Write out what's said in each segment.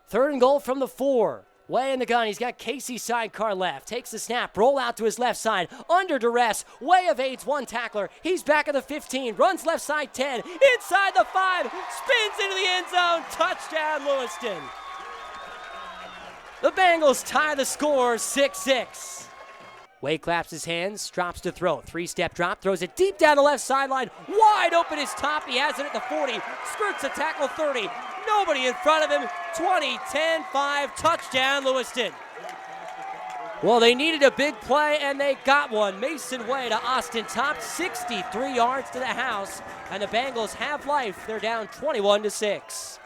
Third and goal from the 4. Way in the gun. He's got Casey sidecar left. Takes the snap. Roll out to his left side. Under duress. Way evades one tackler. He's back at the 15. Runs left side 10. Inside the 5. Spins into the end zone. Touchdown, Lewiston. The Bengals tie the score 6-6. Way claps his hands. Drops to throw. 3-step drop. Throws it deep down the left sideline. Wide open his top. He has it at the 40. Skirts the tackle 30. Nobody in front of him. 20, 10, 5, touchdown, Lewiston. Well, they needed a big play, and they got one. Mason Way to Austin Top, 63 yards to the house, and the Bengals have life. They're down 21-6.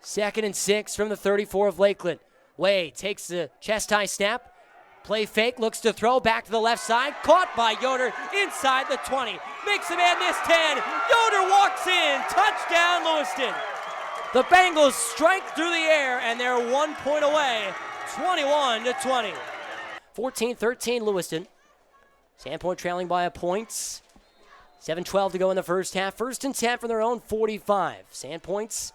2nd and 6 from the 34 of Lakeland. Way takes the chest high snap. Play fake, looks to throw back to the left side. Caught by Yoder inside the 20. Makes a man miss 10. Yoder walks in. Touchdown, Lewiston. The Bengals strike through the air, and they're 1 point away, 21-20. 14-13, Lewiston. Sandpoint trailing by a point. 7:12 to go in the first half. 1st and 10 from their own 45. Sandpoints.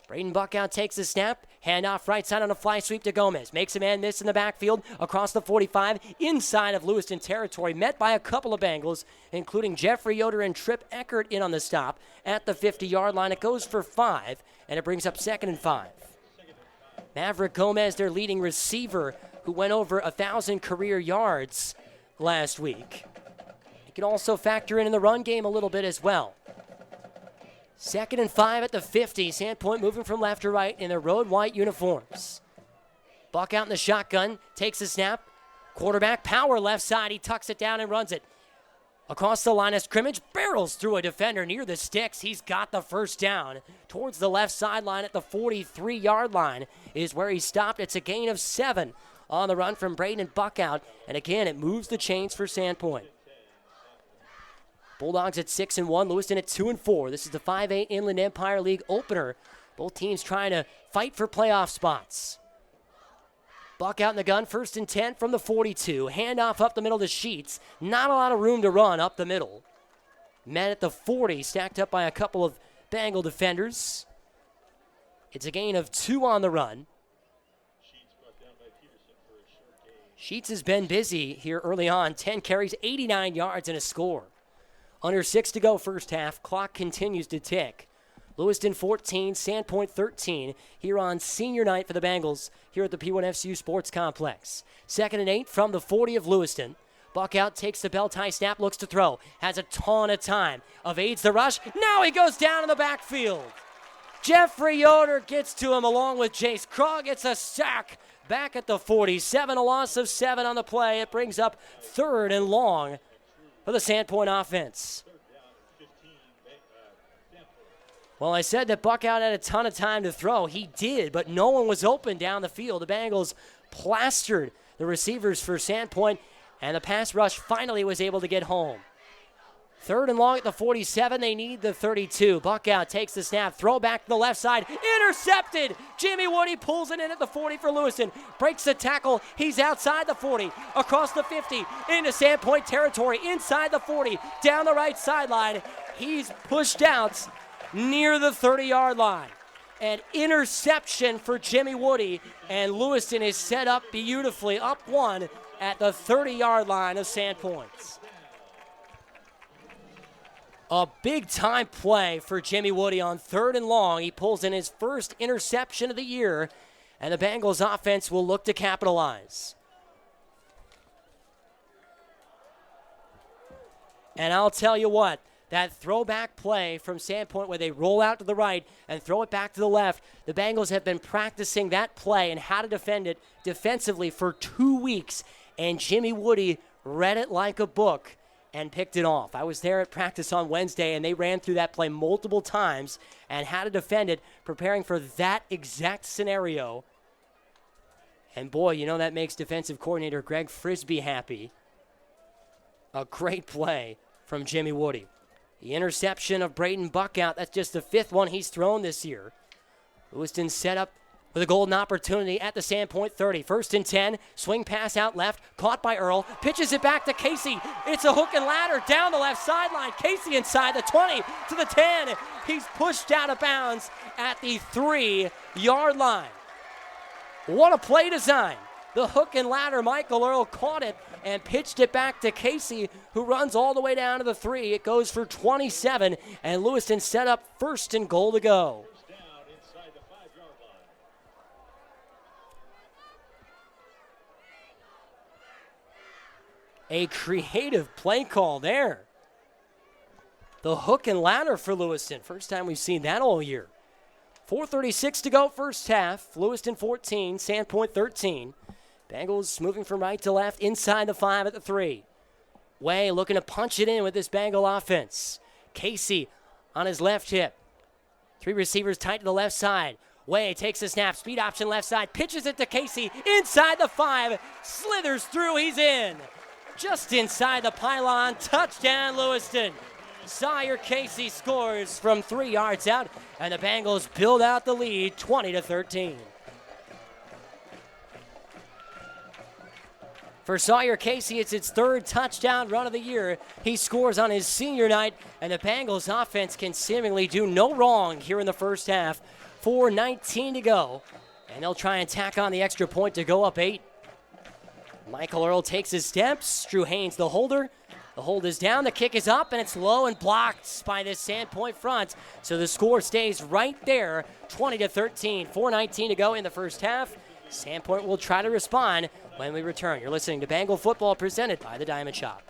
Braden Buckout takes the snap. Handoff right side on a fly sweep to Gomez. Makes a man miss in the backfield across the 45. Inside of Lewiston territory. Met by a couple of Bengals, including Jeffrey Yoder and Trip Eckert in on the stop at the 50-yard line. It goes for 5, and it brings up 2nd and 5. Maverick Gomez, their leading receiver, who went over 1,000 career yards last week. You can also factor in the run game a little bit as well. 2nd and 5 at the 50. Sandpoint moving from left to right in their road white uniforms. Buck out in the shotgun, takes the snap. Quarterback power left side. He tucks it down and runs it. Across the line of scrimmage, barrels through a defender near the sticks. He's got the first down. Towards the left sideline at the 43-yard line is where he stopped. It's a gain of 7 on the run from Braden Buckout. And again, it moves the chains for Sandpoint. Bulldogs at 6-1, Lewiston at 2-4. This is the 5A Inland Empire League opener. Both teams trying to fight for playoff spots. Buck out in the gun, 1st and 10 from the 42. Handoff up the middle to Sheets. Not a lot of room to run up the middle. Men at the 40, stacked up by a couple of Bengal defenders. It's a gain of 2 on the run. Sheets has been busy here early on. 10 carries, 89 yards, and a score. Under 6 to go first half. Clock continues to tick. Lewiston 14, Sandpoint 13 here on senior night for the Bengals here at the P1FCU Sports Complex. 2nd and 8 from the 40 of Lewiston. Buckout takes the belt tie snap, looks to throw. Has a ton of time. Evades the rush. Now he goes down in the backfield. Jeffrey Yoder gets to him along with Jace Krog. Gets a sack back at the 47. A loss of 7 on the play. It brings up 3rd and long for the Sandpoint offense. Well, I said that Buckout had a ton of time to throw. He did, but no one was open down the field. The Bengals plastered the receivers for Sandpoint, and the pass rush finally was able to get home. 3rd and long at the 47. They need the 32. Buckout takes the snap. Throw back to the left side. Intercepted. Jimmy Woody pulls it in at the 40 for Lewiston. Breaks the tackle. He's outside the 40. Across the 50. Into Sandpoint territory. Inside the 40. Down the right sideline. He's pushed out near the 30-yard line. An interception for Jimmy Woody. And Lewiston is set up beautifully. Up 1 at the 30-yard line of Sandpoint. A big-time play for Jimmy Woody on 3rd and long. He pulls in his first interception of the year, and the Bengals offense will look to capitalize. And I'll tell you what, that throwback play from Sandpoint where they roll out to the right and throw it back to the left, the Bengals have been practicing that play and how to defend it defensively for 2 weeks, and Jimmy Woody read it like a book and picked it off. I was there at practice on Wednesday, and they ran through that play multiple times and how to defend it, preparing for that exact scenario. And boy, you know that makes defensive coordinator Greg Frisbee happy. A great play from Jimmy Woody. The interception of Braden Buckout, that's just the 5th one he's thrown this year. Lewiston set up with a golden opportunity at the Sandpoint 30. 1st and 10, swing pass out left, caught by Earl, pitches it back to Casey. It's a hook and ladder down the left sideline. Casey inside the 20 to the 10. He's pushed out of bounds at the 3-yard line. What a play design. The hook and ladder, Michael Earl caught it and pitched it back to Casey, who runs all the way down to the 3. It goes for 27, and Lewiston set up first and goal to go. A creative play call there. The hook and ladder for Lewiston. First time we've seen that all year. 4:36 to go first half. Lewiston 14, Sandpoint 13. Bengals moving from right to left inside the 5 at the 3. Way looking to punch it in with this Bengal offense. Casey on his left hip. 3 receivers tight to the left side. Way takes a snap, speed option left side, pitches it to Casey inside the 5, slithers through, he's in. Just inside the pylon, touchdown Lewiston. Sawyer Casey scores from 3 yards out, and the Bengals build out the lead 20-13. For Sawyer Casey, it's his 3rd touchdown run of the year. He scores on his senior night, and the Bengals offense can seemingly do no wrong here in the first half. 4:19 to go, and they'll try and tack on the extra point to go up 8. Michael Earl takes his steps. Drew Haynes, the holder. The hold is down, the kick is up, and it's low and blocked by this Sandpoint front. So the score stays right there, 20-13. 4:19 to go in the first half. Sandpoint will try to respond when we return. You're listening to Bengal Football presented by the Diamond Shop.